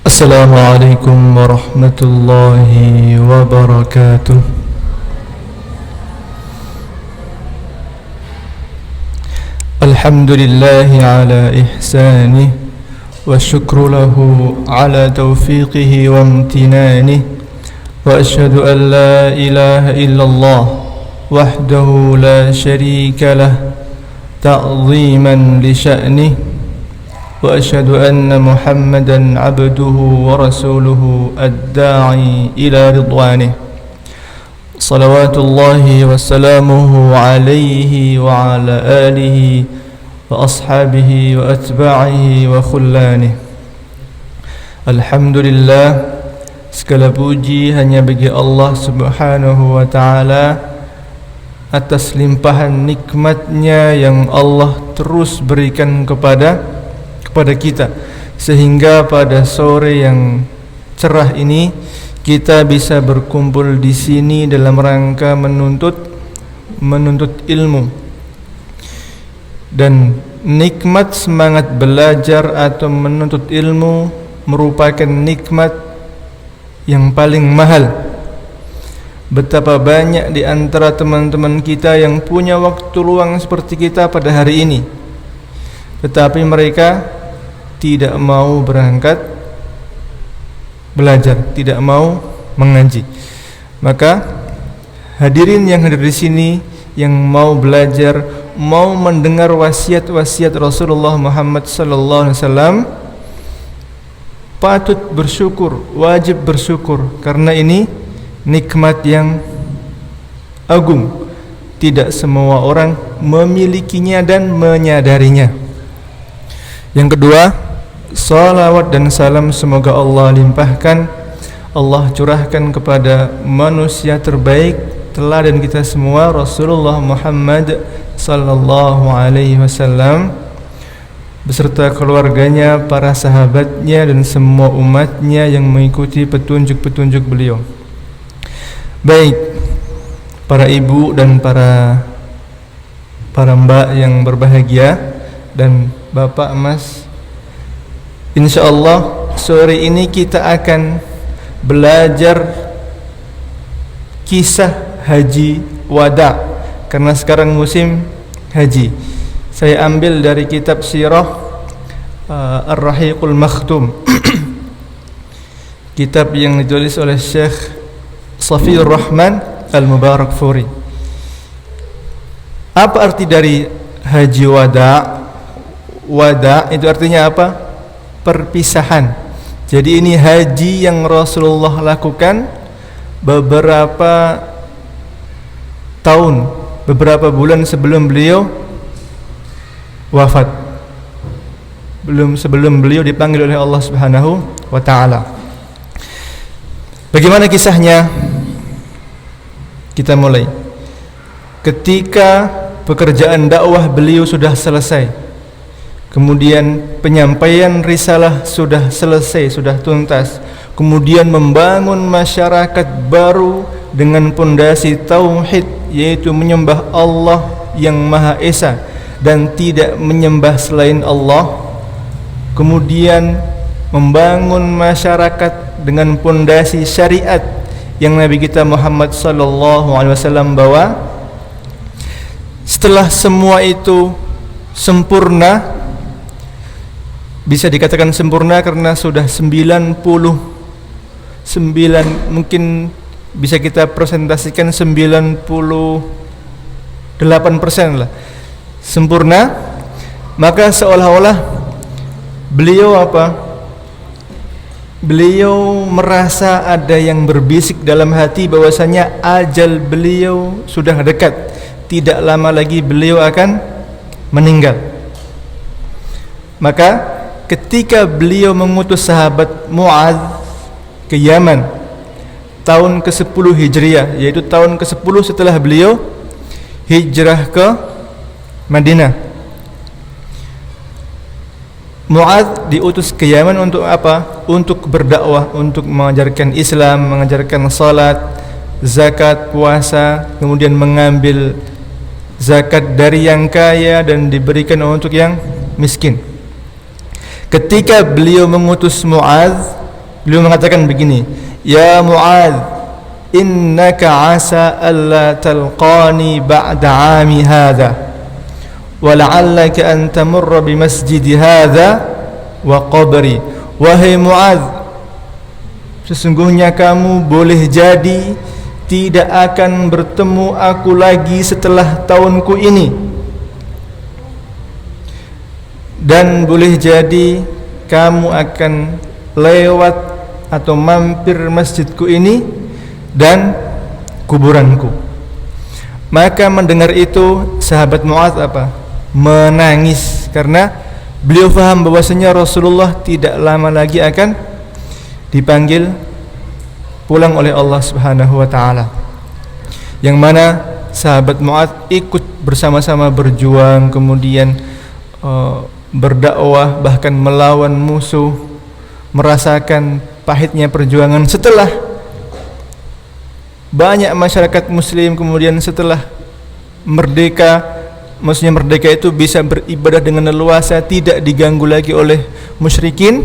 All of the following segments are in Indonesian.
السلام عليكم ورحمة الله وبركاته. الحمد لله على إحسانه والشكر له على توفيقه وامتنانه، وأشهد أن لا إله إلا الله وحده لا شريك له تعظيما لشأنه، وأشهد أن محمدا عبده ورسوله الداعي إلى رضوانه، صلوات الله وسلامه عليه وعلى آله وأصحابه وأتباعه وخلانه. Alhamdulillah, segala puji hanya bagi Allah Subhanahu wa ta'ala atas limpahan nikmatnya yang Allah terus berikan kepada kita, sehingga pada sore yang cerah ini kita bisa berkumpul di sini dalam rangka menuntut ilmu. Dan nikmat semangat belajar atau menuntut ilmu merupakan nikmat yang paling mahal. Betapa banyak di antara teman-teman kita yang punya waktu luang seperti kita pada hari ini, tetapi mereka tidak mau berangkat belajar, tidak mau mengaji. Maka hadirin yang hadir di sini yang mau belajar, mau mendengar wasiat-wasiat Rasulullah Muhammad sallallahu alaihi wasallam, patut bersyukur, wajib bersyukur, karena ini nikmat yang agung. Tidak semua orang memilikinya dan menyadarinya. Yang kedua, salawat dan salam semoga Allah limpahkan, Allah curahkan kepada manusia terbaik, teladan kita semua, Rasulullah Muhammad sallallahu alaihi wasallam, beserta keluarganya, para sahabatnya, dan semua umatnya yang mengikuti petunjuk-petunjuk beliau. Baik, para ibu dan para mbak yang berbahagia dan bapak, mas, insyaallah sore ini kita akan belajar kisah haji wada, karena sekarang musim haji. Saya ambil dari kitab sirah Ar-Rahiqul Makhtum kitab yang ditulis oleh Syekh Safiyur Rahman Al-Mubarakfuri. Apa arti dari haji wada? Wada itu artinya apa? Perpisahan. Jadi ini haji yang Rasulullah lakukan beberapa tahun, beberapa bulan sebelum beliau wafat, sebelum beliau dipanggil oleh Allah Subhanahu wa ta'ala. Bagaimana kisahnya? Kita mulai. Ketika pekerjaan dakwah beliau sudah selesai, kemudian penyampaian risalah sudah selesai, sudah tuntas, kemudian membangun masyarakat baru dengan pondasi tauhid, yaitu menyembah Allah yang Maha Esa dan tidak menyembah selain Allah. Kemudian membangun masyarakat dengan pondasi syariat yang Nabi kita Muhammad sallallahu alaihi wasallam bawa. Setelah semua itu sempurna, bisa dikatakan sempurna karena sudah 99, mungkin bisa kita presentasikan 98% lah sempurna. Maka seolah-olah beliau apa? Beliau merasa ada yang berbisik dalam hati bahwasanya ajal beliau sudah dekat, tidak lama lagi beliau akan meninggal. Maka ketika beliau mengutus sahabat Mu'adz ke Yaman tahun ke-10 Hijriah, yaitu tahun ke-10 setelah beliau hijrah ke Madinah, Mu'adz diutus ke Yaman untuk apa? Untuk berdakwah, untuk mengajarkan Islam, mengajarkan salat, zakat, puasa, kemudian mengambil zakat dari yang kaya dan diberikan untuk yang miskin. Ketika beliau mengutus Mu'adz, Beliau mengatakan begini, "Ya Mu'adz, innaka asa alla talqani ba'da 'ami hadha wa la'allaka an tamurra bi masjid hadha wa qabri." Wahai Mu'adz, sesungguhnya kamu boleh jadi tidak akan bertemu aku lagi setelah tahunku ini, dan boleh jadi kamu akan lewat atau mampir masjidku ini dan kuburanku. Maka mendengar itu sahabat Mu'adz apa? Menangis, karena beliau faham bahwasanya Rasulullah tidak lama lagi akan dipanggil pulang oleh Allah Subhanahu wa taala. Yang mana sahabat Mu'adz ikut bersama-sama berjuang, kemudian berdakwah, bahkan melawan musuh, merasakan pahitnya perjuangan. Setelah banyak masyarakat muslim kemudian setelah merdeka, maksudnya merdeka itu bisa beribadah dengan leluasa, tidak diganggu lagi oleh musyrikin,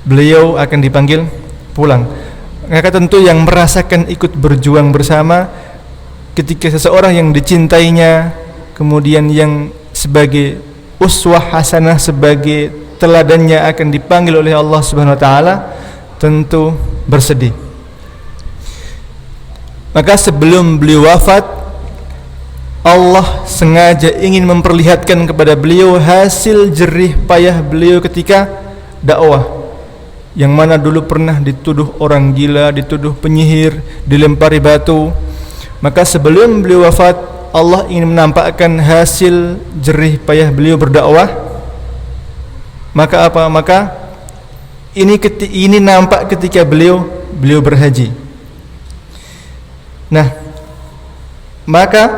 beliau akan dipanggil pulang. Maka tentu yang merasakan ikut berjuang bersama ketika seseorang yang dicintainya, kemudian yang sebagai uswah hasanah, sebagai teladannya akan dipanggil oleh Allah Subhanahu wa taala, tentu bersedih. Maka sebelum beliau wafat, Allah sengaja ingin memperlihatkan kepada beliau hasil jerih payah beliau ketika dakwah, yang mana dulu pernah dituduh orang gila, dituduh penyihir, dilempari batu. Maka sebelum beliau wafat, Allah ingin menampakkan hasil jerih payah beliau berdakwah. Maka apa? Maka ini nampak ketika beliau berhaji. Nah, maka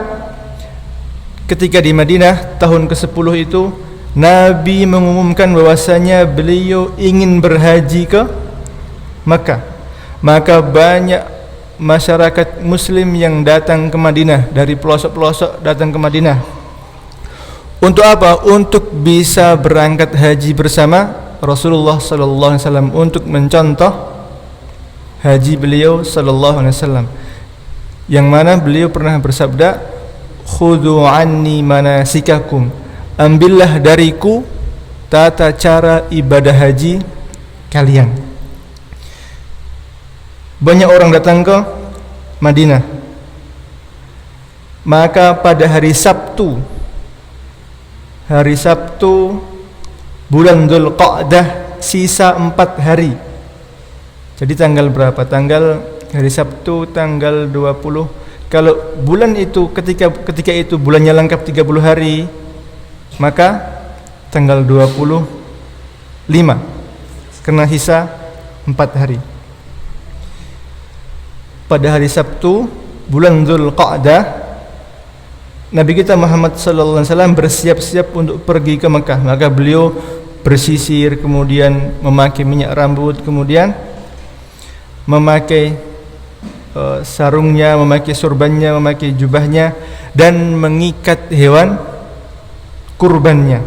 ketika di Madinah tahun ke-10 itu Nabi mengumumkan bahwasanya beliau ingin berhaji ke Makkah. Maka banyak masyarakat muslim yang datang ke Madinah, dari pelosok-pelosok datang ke Madinah. Untuk apa? Untuk bisa berangkat haji bersama Rasulullah sallallahu alaihi wasallam, untuk mencontoh haji beliau sallallahu alaihi wasallam, yang mana beliau pernah bersabda, "Khudhu anni manasikakum." Ambillah dariku tata cara ibadah haji kalian. Banyak orang datang ke Madinah. Maka pada hari Sabtu bulan Dzulqa'dah, sisa 4 hari. Jadi tanggal berapa? Hari Sabtu tanggal 20. Kalau bulan itu ketika itu bulannya lengkap 30 hari, maka tanggal 25 karena sisa 4 hari. Pada hari Sabtu bulan Dzulqa'dah, Nabi kita Muhammad sallallahu alaihi wasallam bersiap-siap untuk pergi ke Mekah. Maka beliau bersisir, kemudian memakai minyak rambut, kemudian memakai sarungnya, memakai surbannya, memakai jubahnya, dan mengikat hewan kurbannya.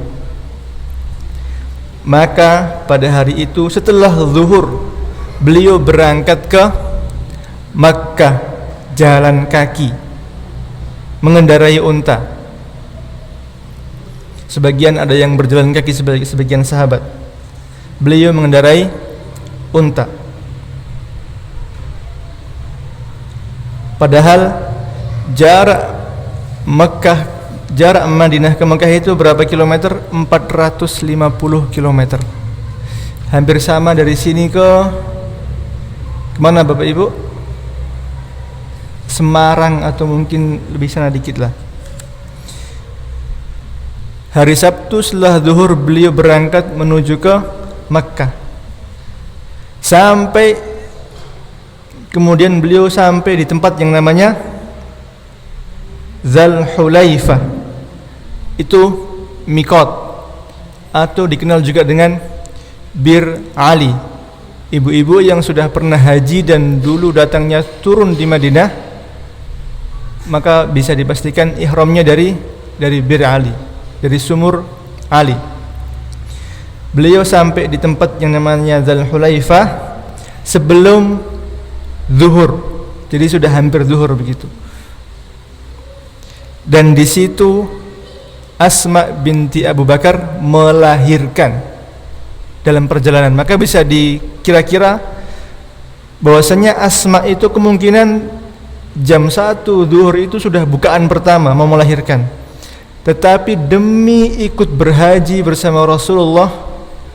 Maka pada hari itu setelah zuhur beliau berangkat ke Makkah jalan kaki, mengendarai unta. Sebagian ada yang berjalan kaki, sebagian sahabat. Beliau mengendarai unta. Padahal jarak Madinah ke Mekah itu berapa kilometer? 450 kilometer. Hampir sama dari sini ke mana Bapak Ibu? Semarang, atau mungkin lebih sana dikit lah. Hari Sabtu setelah zuhur beliau berangkat menuju ke Makkah. Kemudian beliau sampai di tempat yang namanya Dzulhulaifah. Itu Miqat, atau dikenal juga dengan Bir Ali. Ibu-ibu yang sudah pernah haji dan dulu datangnya turun di Madinah, maka bisa dipastikan ihramnya dari Bir Ali, dari sumur Ali. Beliau sampai di tempat yang namanya Dzul Hulaifah sebelum zuhur. Jadi sudah hampir zuhur begitu. Dan di situ Asma binti Abu Bakar melahirkan dalam perjalanan. Maka bisa dikira-kira bahwasanya Asma itu kemungkinan jam 1 zuhur itu sudah bukaan pertama mau melahirkan. Tetapi demi ikut berhaji bersama Rasulullah,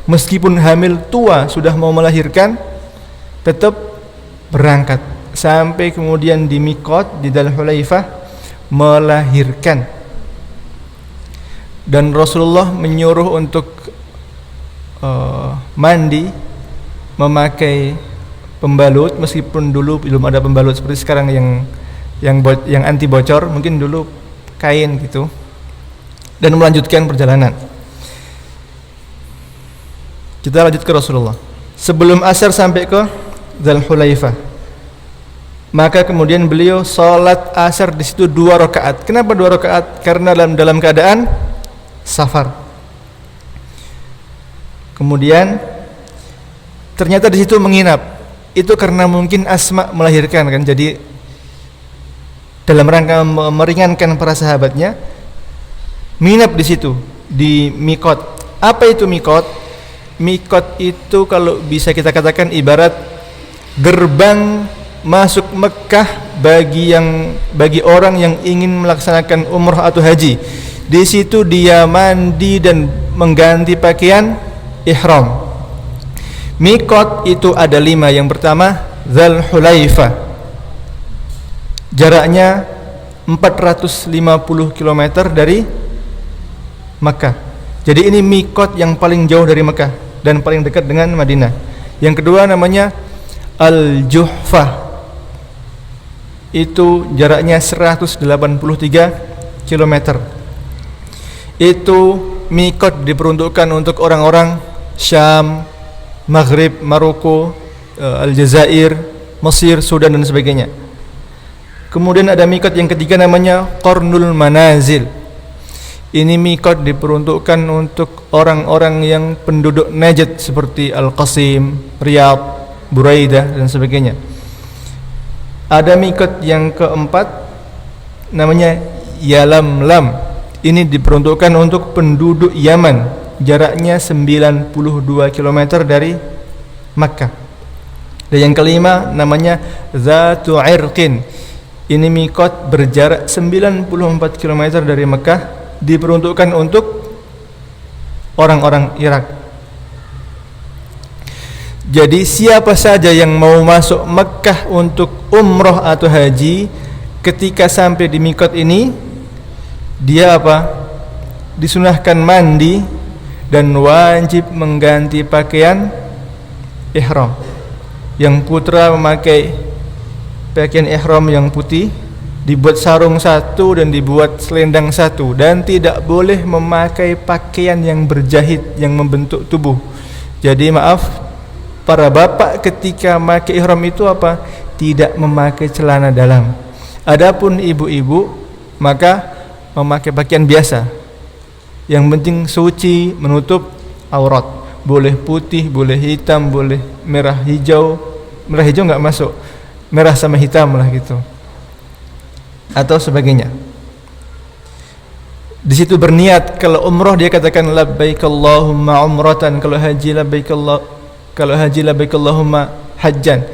meskipun hamil tua sudah mau melahirkan, tetap berangkat sampai kemudian di Miqat di Dzul Hulaifah melahirkan. Dan Rasulullah menyuruh untuk mandi memakai pembalut, meskipun dulu belum ada pembalut seperti sekarang yang anti bocor, mungkin dulu kain gitu, dan melanjutkan perjalanan. Kita lanjut ke Rasulullah. Sebelum asar sampai ke Dzul Hulaifah, maka kemudian beliau salat asar di situ 2 rakaat. Kenapa 2 rakaat? Karena dalam keadaan safar. Kemudian ternyata di situ menginap. Itu karena mungkin Asma melahirkan kan, jadi dalam rangka meringankan para sahabatnya menginap di situ di Miqat. Apa itu Miqat? Miqat itu kalau bisa kita katakan ibarat gerbang masuk Mekah bagi orang yang ingin melaksanakan umrah atau haji. Di situ dia mandi dan mengganti pakaian ihram. Miqat itu ada 5. Yang pertama Dzul Hulaifah, jaraknya 450 km dari Makkah. Jadi ini Miqat yang paling jauh dari Makkah dan paling dekat dengan Madinah. Yang kedua namanya Al-Juhfah, itu jaraknya 183 km. Itu Miqat diperuntukkan untuk orang-orang Syam, Maghrib, Maroko, Aljazair, Mesir, Sudan dan sebagainya. Kemudian ada Miqat yang ketiga namanya Qarnul Manazil. Ini Miqat diperuntukkan untuk orang-orang yang penduduk Najd seperti Al-Qasim, Riyadh, Buraidah dan sebagainya. Ada Miqat yang keempat namanya Yalamlam. Ini diperuntukkan untuk penduduk Yaman, jaraknya 92 km dari Makkah. Dan yang kelima namanya Zatu Irqin. Ini Miqat berjarak 94 km dari Makkah, diperuntukkan untuk orang-orang Irak. Jadi siapa saja yang mau masuk Makkah untuk umrah atau haji, ketika sampai di Miqat ini dia disunahkan mandi dan wajib mengganti pakaian ihram. Yang putra memakai pakaian ihram yang putih, dibuat sarung 1 dan dibuat selendang 1, dan tidak boleh memakai pakaian yang berjahit yang membentuk tubuh. Jadi maaf, para bapak ketika memakai ihram itu tidak memakai celana dalam. Adapun ibu-ibu maka memakai pakaian biasa, yang penting suci, menutup aurat. Boleh putih, boleh hitam, boleh merah hijau. Merah hijau enggak masuk, merah sama hitam lah gitu, atau sebagainya. Di situ berniat. Kalau umrah dia katakan labbaik Allahumma umratan, kalau haji labbaik Allahumma hajjan.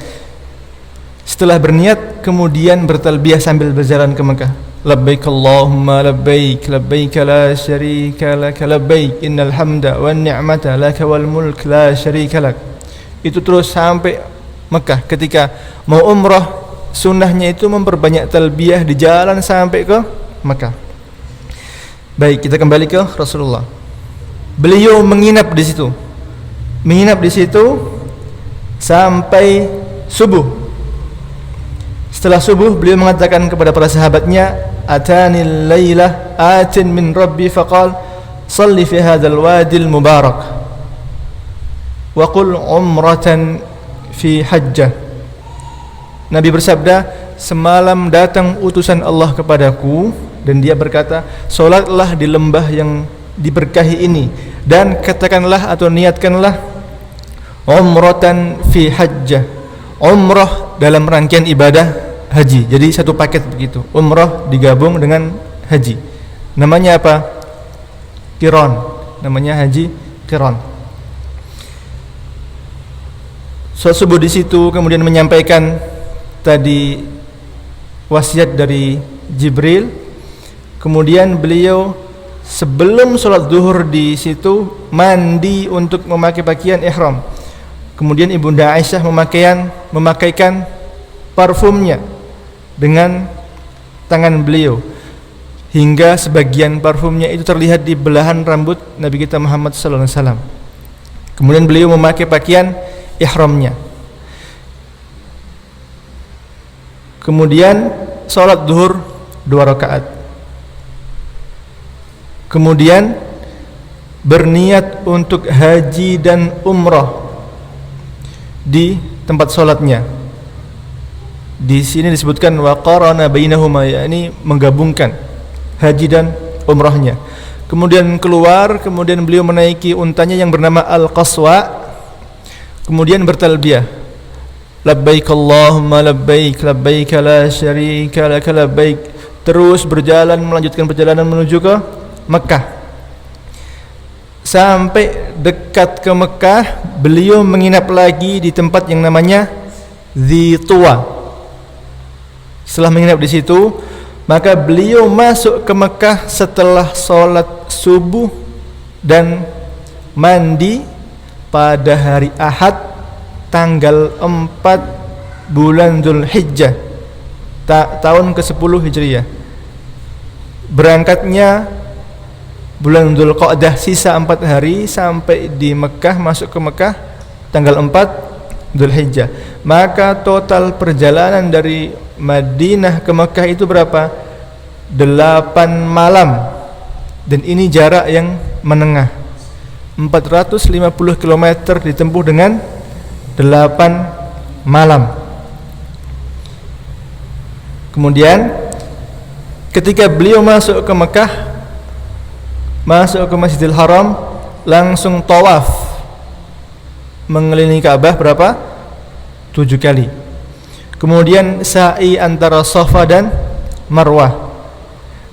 Setelah berniat kemudian bertalbiyah sambil berjalan ke Mekah. Labbaik Allahumma labbaik, labbaik la syarika lak, labbaik innal hamda wan ni'mata lak wal mulk la syarika lak. Itu terus sampai Mekah. Ketika mau umrah, sunnahnya itu memperbanyak talbiyah di jalan sampai ke Mekah. Baik, kita kembali ke Rasulullah. Beliau menginap di situ. Menginap di situ sampai subuh. Setelah subuh beliau mengatakan kepada para sahabatnya, "Atanil lailah atin min rabbi faqal salli fi hadzal wadil mubarak wa qul umratan fi hajjah." Nabi bersabda, "Semalam datang utusan Allah kepadaku dan dia berkata, solatlah di lembah yang diberkahi ini, dan katakanlah atau niatkanlah umratan fi hajjah, umrah dalam rangkaian ibadah haji. Jadi satu paket begitu, umrah digabung dengan haji. Namanya apa? Qiran. Namanya haji qiran. Sholat subuh di situ, kemudian menyampaikan tadi wasiat dari Jibril. Kemudian beliau sebelum sholat zuhur di situ mandi untuk memakai pakaian ihram. Kemudian Ibunda Aisyah memakaikan parfumnya dengan tangan beliau, hingga sebagian parfumnya itu terlihat di belahan rambut Nabi kita Muhammad sallallahu alaihi wasallam. Kemudian beliau memakai pakaian ihramnya. Kemudian sholat zuhur 2 rakaat. Kemudian berniat untuk haji dan umrah di tempat sholatnya. Di sini disebutkan wa qarana bainahuma, yakni menggabungkan haji dan umrahnya. Kemudian keluar, kemudian beliau menaiki untanya yang bernama Al-Qaswa. Kemudian bertalbiyah, labbaik Allahumma labbaik, labbaik la syarika lak labbaik. Terus berjalan, melanjutkan perjalanan menuju ke Mekah. Sampai dekat ke Mekah, beliau menginap lagi di tempat yang namanya Dzituwa. Setelah menginap di situ, maka beliau masuk ke Mekah setelah sholat subuh dan mandi pada hari Ahad tanggal 4 bulan Dzulhijjah tahun ke-10 Hijriah. Berangkatnya bulan Dzulqa'dah, sisa 4 hari sampai di Mekah, masuk ke Mekah tanggal 4 Dzulhijjah. Maka total perjalanan dari Madinah ke Mekah itu berapa? 8 malam. Dan ini jarak yang menengah, 450 km ditempuh dengan 8 malam. Kemudian ketika beliau masuk ke Mekah, masuk ke Masjidil Haram, langsung tawaf mengelilingi Ka'bah berapa? 7 kali. Kemudian sa'i antara Safa dan Marwah.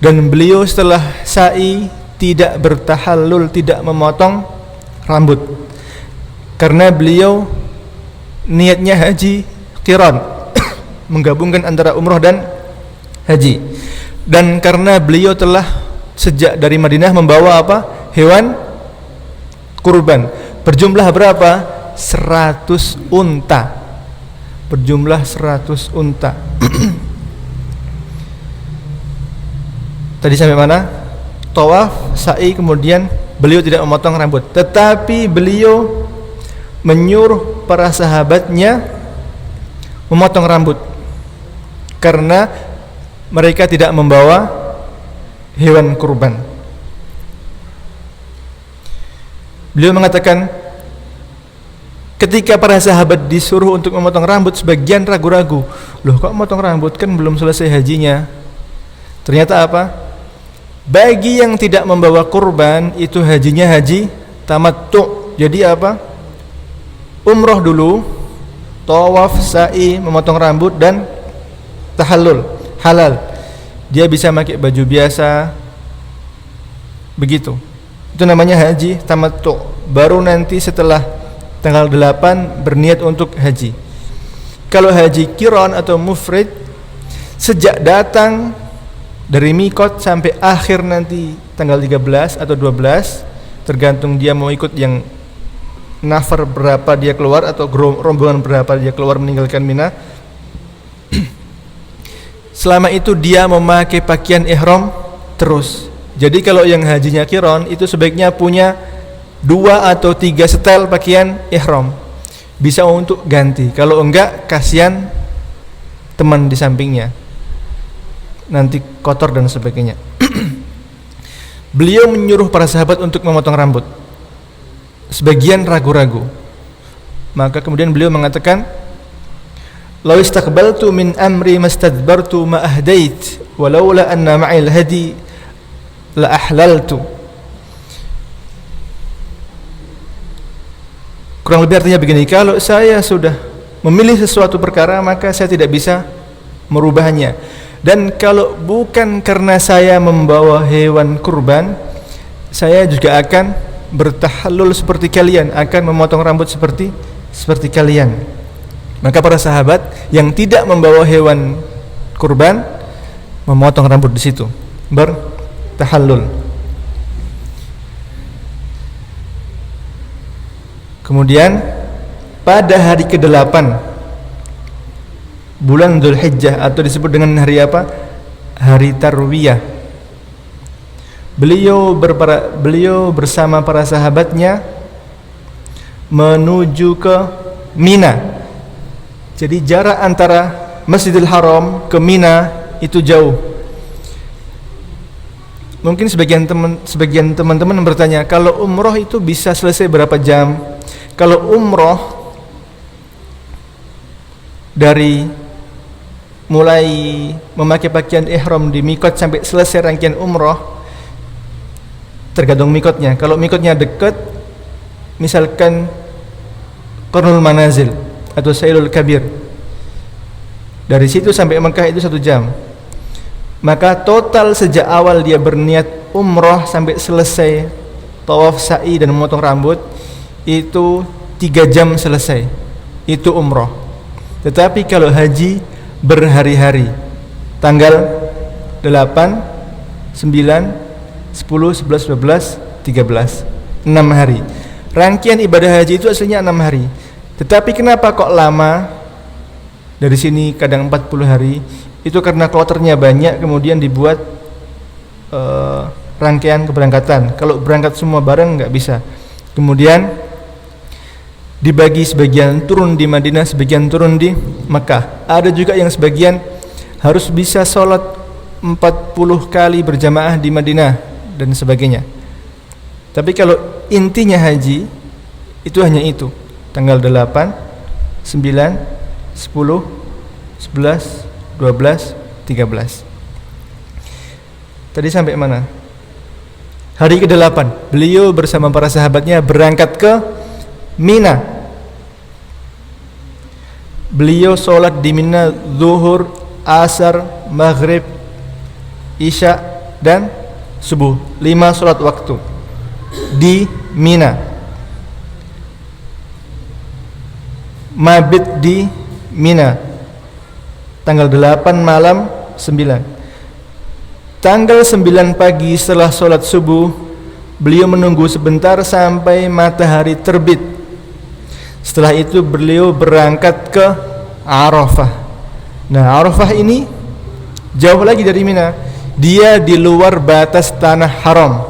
Dan beliau setelah sa'i tidak bertahallul, tidak memotong rambut, karena beliau niatnya haji qiran, menggabungkan antara umrah dan haji. Dan karena beliau telah sejak dari Madinah membawa apa? Hewan kurban. Berjumlah berapa? 100 unta. Berjumlah 100 unta. Tadi sampai mana? Tawaf, sa'i, kemudian beliau tidak memotong rambut. Tetapi beliau menyuruh para sahabatnya memotong rambut, karena mereka tidak membawa hewan kurban. Beliau mengatakan, ketika para sahabat disuruh untuk memotong rambut, sebagian ragu-ragu. Loh, kok memotong rambut, kan belum selesai hajinya? Ternyata apa? Bagi yang tidak membawa kurban, itu hajinya haji tamattu. Jadi apa? Umroh dulu, tawaf, sa'i, memotong rambut, dan tahallul, halal. Dia bisa pakai baju biasa, begitu. Itu namanya haji tamattu. Baru nanti setelah tanggal 8 berniat untuk haji. Kalau haji qiran atau mufrid, sejak datang dari mikot sampai akhir nanti tanggal 13 atau 12, tergantung dia mau ikut yang nafar berapa dia keluar atau rombongan berapa dia keluar meninggalkan Mina. Selama itu dia memakai pakaian ihram terus. Jadi kalau yang hajinya qiran itu sebaiknya punya 2 atau 3 setel pakaian ihram, bisa untuk ganti. Kalau enggak, kasihan teman di sampingnya, nanti kotor dan sebagainya. Beliau menyuruh para sahabat untuk memotong rambut. Sebagian ragu-ragu. Maka kemudian beliau mengatakan, "Law istaqbaltu min amri mastadbartu ma ahdait, walaula anna ma'il hadi la ahlaltu." Kurang lebih artinya begini, kalau saya sudah memilih sesuatu perkara maka saya tidak bisa merubahnya. Dan kalau bukan karena saya membawa hewan kurban, saya juga akan bertahallul seperti kalian, akan memotong rambut seperti kalian. Maka para sahabat yang tidak membawa hewan kurban memotong rambut di situ, bertahallul. Kemudian pada hari ke-8 bulan Dzulhijjah, atau disebut dengan hari apa? Hari Tarwiyah. Beliau bersama para sahabatnya menuju ke Mina. Jadi jarak antara Masjidil Haram ke Mina itu jauh. Mungkin sebagian teman-teman bertanya, kalau umroh itu bisa selesai berapa jam? Kalau umroh dari mulai memakai pakaian ihram di mikot sampai selesai rangkaian umroh tergantung mikotnya. Kalau mikotnya dekat, misalkan Qarnul Manazil atau Sailul Kabir, dari situ sampai Mekah itu 1 jam. Maka total sejak awal dia berniat umroh sampai selesai tawaf sa'i dan memotong rambut itu 3 jam selesai. Itu umroh. Tetapi kalau haji berhari-hari, tanggal 8, 9, 10, 11, 12, 13, 6 hari. Rangkaian ibadah haji itu aslinya 6 hari. Tetapi kenapa kok lama? Dari sini kadang 40 hari. Itu karena kloternya banyak, kemudian dibuat rangkaian keberangkatan. Kalau berangkat semua bareng nggak bisa. Kemudian dibagi, sebagian turun di Madinah, sebagian turun di Mekah. Ada juga yang sebagian harus bisa sholat 40 kali berjamaah di Madinah dan sebagainya. Tapi kalau intinya haji itu hanya itu, tanggal 8, 9, 10, 11, 12, 13. Tadi sampai mana? Hari ke-8 beliau bersama para sahabatnya berangkat ke Mina. Beliau sholat di Mina zuhur, asar, maghrib, isya dan subuh. 5 sholat waktu di Mina. Mabit di Mina tanggal 8 malam 9. Tanggal 9 pagi setelah sholat subuh, beliau menunggu sebentar sampai matahari terbit. Setelah itu beliau berangkat ke Arafah. Nah, Arafah ini jauh lagi dari Mina. Dia di luar batas tanah haram.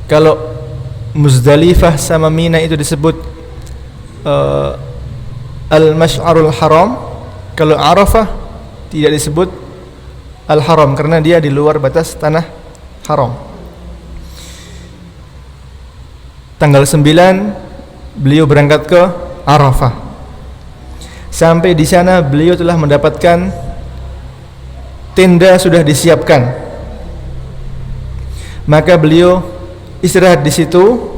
Kalau Muzdalifah sama Mina itu disebut Al-Mash'arul Haram. Kalau Arafah tidak disebut Al-Haram karena dia di luar batas tanah haram. Tanggal 9 beliau berangkat ke Arafah. Sampai di sana beliau telah mendapatkan tenda sudah disiapkan. Maka beliau istirahat di situ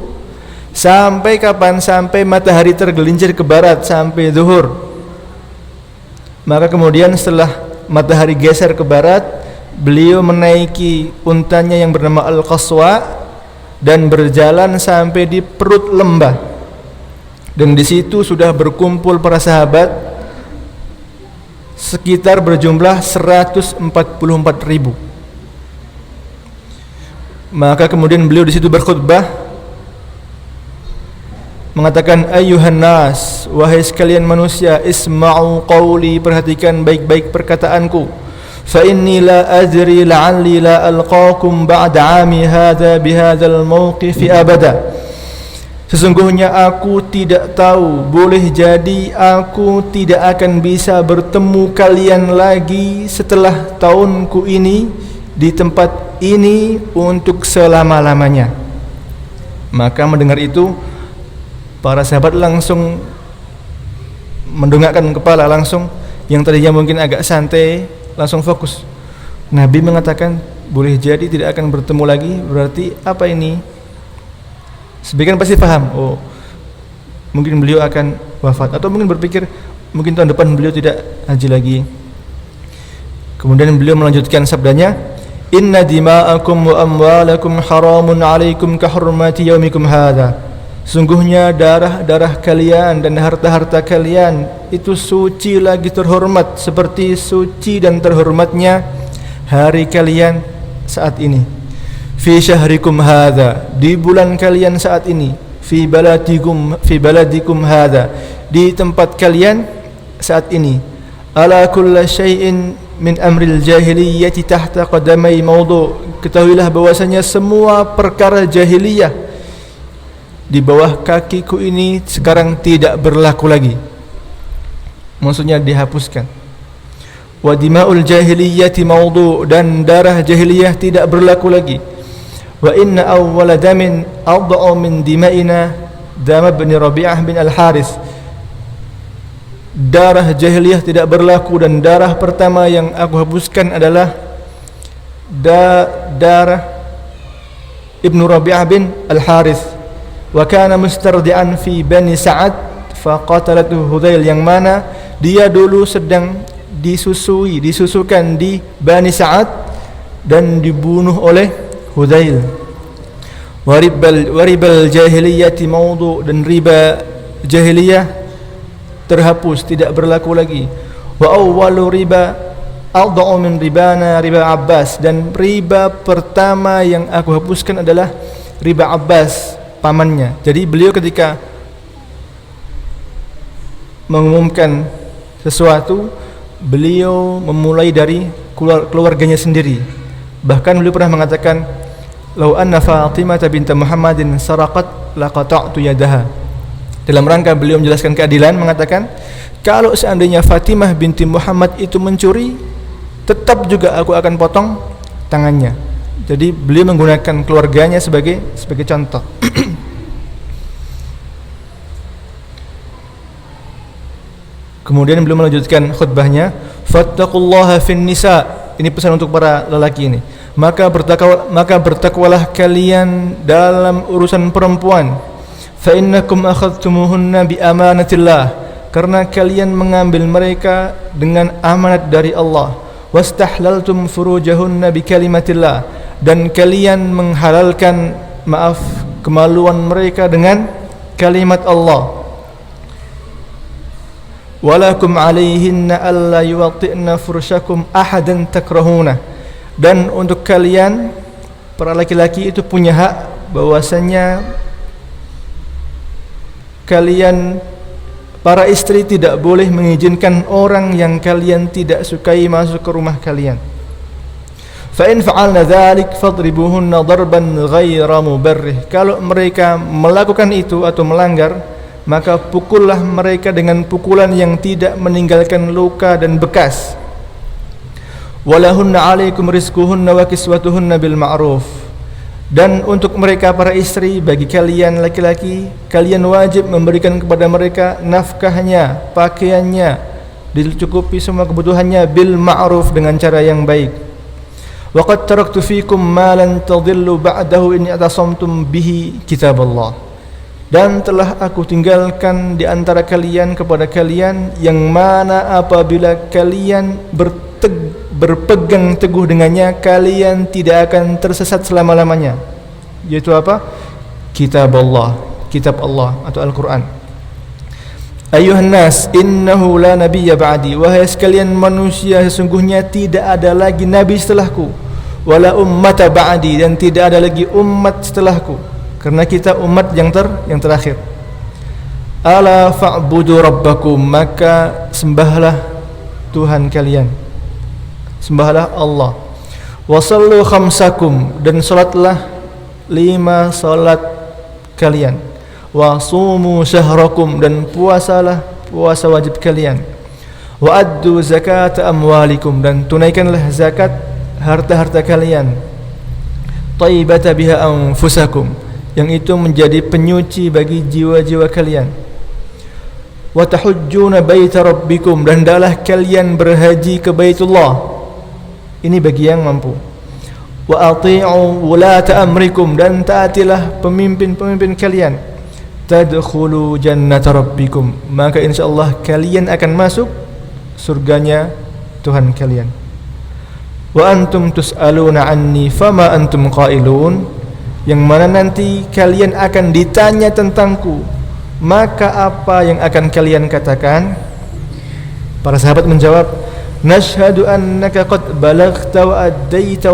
sampai kapan? Sampai matahari tergelincir ke barat, sampai zuhur. Maka kemudian setelah matahari geser ke barat, beliau menaiki untanya yang bernama Al-Qaswa dan berjalan sampai di perut lembah. Dan di situ sudah berkumpul para sahabat sekitar berjumlah 144.000. Maka kemudian beliau di situ berkhutbah mengatakan, ayyuhan nas, wahai sekalian manusia, isma'u qawli, perhatikan baik-baik perkataanku. Fa inni la adri la'alli la alqakum ba'da 'ami hadha bihadzal mawqifi abada. Sesungguhnya aku tidak tahu, boleh jadi aku tidak akan bisa bertemu kalian lagi setelah tahunku ini di tempat ini untuk selama-lamanya. Maka mendengar itu, para sahabat langsung mendongakkan kepala, langsung yang tadinya mungkin agak santai langsung fokus. Nabi mengatakan boleh jadi tidak akan bertemu lagi, berarti apa ini? Sebagian pasti paham, oh mungkin beliau akan wafat, atau mungkin berpikir mungkin tahun depan beliau tidak haji lagi. Kemudian beliau melanjutkan sabdanya, inna dima'akum wa amwalakum haramun alaikum kahurmati yaumikum hadha. Sungguhnya darah-darah kalian dan harta-harta kalian itu suci lagi terhormat seperti suci dan terhormatnya hari kalian saat ini. Fi syahrikum hadha, di bulan kalian saat ini. Fi baladikum hadha, di tempat kalian saat ini. Ala kulla syai'in min amril jahiliyyati tahta qadamai mawdu'. Ketahuilah bahwasanya semua perkara jahiliyah di bawah kakiku ini sekarang tidak berlaku lagi. Maksudnya dihapuskan. Wa dima'ul jahiliyyati mawdu', dan darah jahiliyah tidak berlaku lagi. Wa inna awwala damin adha'u min dima'ina dam ibn Rabi'ah bin Al-Haris. Darah jahiliyah tidak berlaku, dan darah pertama yang aku hapuskan adalah darah Ibnu Rabi'ah bin Al-Haris. Wa kana mustardi'an fi Bani Sa'ad faqatalatu Hudzail, yang mana dia dulu sedang disusukan di Bani Sa'ad dan dibunuh oleh Hudzail. Waribal jahiliyati mawdu', dan riba jahiliyah terhapus, tidak berlaku lagi. Wa awwalu riba adha'u min ribana riba Abbas, dan riba pertama yang aku hapuskan adalah riba Abbas, pamannya. Jadi beliau ketika mengumumkan sesuatu, beliau memulai dari keluarganya sendiri. Bahkan beliau pernah mengatakan, "Lau anna Fatimah binti Muhammadin saraqat laqata'tu yadaha." Dalam rangka beliau menjelaskan keadilan, mengatakan, kalau seandainya Fatimah binti Muhammad itu mencuri, tetap juga aku akan potong tangannya. Jadi beliau menggunakan keluarganya sebagai contoh. Kemudian beliau melanjutkan khutbahnya, fattaqullaha fin nisa. Ini pesan untuk para lelaki ini. Maka bertakwalah kalian dalam urusan perempuan. Fa innakum akhadtumuhunna bi amanatillah, karena kalian mengambil mereka dengan amanat dari Allah. Wastahlaltum furujahunna bi kalimatillah, dan kalian menghalalkan kemaluan mereka dengan kalimat Allah. Walakum alaihinna alla yuwati'na fursyakum ahadan takrahuna, dan untuk kalian para laki-laki itu punya hak bahwasanya kalian para istri tidak boleh mengizinkan orang yang kalian tidak sukai masuk ke rumah kalian. Fa in fa'alna dzalik fadribuhunna darban ghaira mubarrih. Kalau mereka melakukan itu atau melanggar, maka pukullah mereka dengan pukulan yang tidak meninggalkan luka dan bekas. Walahunna 'alaikum rizquhunna wa kiswatuhunna bil ma'ruf. Dan untuk mereka para istri, bagi kalian laki-laki, kalian wajib memberikan kepada mereka nafkahnya, pakaiannya, dicukupi semua kebutuhannya bil ma'ruf, dengan cara yang baik. Wa qad taraktu fikum ma lan tadhillu ba'dahu in i'tasamtum bihi kitaballah. Dan telah aku tinggalkan di antara kalian kepada kalian yang mana apabila kalian berpegang teguh dengannya, kalian tidak akan tersesat selama-lamanya. Yaitu apa? Kitab Allah, kitab Allah atau Al-Quran. Ayuhan nas, innahu la nabiyya ba'di. Wahai sekalian manusia, sesungguhnya tidak ada lagi nabi setelahku. Wala ummata ba'di, dan tidak ada lagi umat setelahku, karena kita umat yang terakhir. Ala fa'budu rabbakum, maka sembahlah Tuhan kalian, sembahlah Allah. Wasallu khamsakum, dan salatlah 5 salat kalian. Wasumu syahrakum, dan puasalah puasa wajib kalian. Wa addu zakat amwalikum, dan tunaikanlah zakat harta-harta kalian. Taibata biha anfusakum, yang itu menjadi penyuci bagi jiwa-jiwa kalian. Wa tahujjuna baita rabbikum, dan hendaklah kalian berhaji ke Baitullah. Ini bagi yang mampu. Wa ati'u wulata amrikum, dan taatilah pemimpin-pemimpin kalian. tadkhulu jannata rabbikum, maka insyaallah kalian akan masuk surganya Tuhan kalian. Wa antum tus'aluna anni fama antum qailun, yang mana nanti kalian akan ditanya tentangku, maka apa yang akan kalian katakan? Para sahabat menjawab, nashhadu annaka qad balaghta wa addaita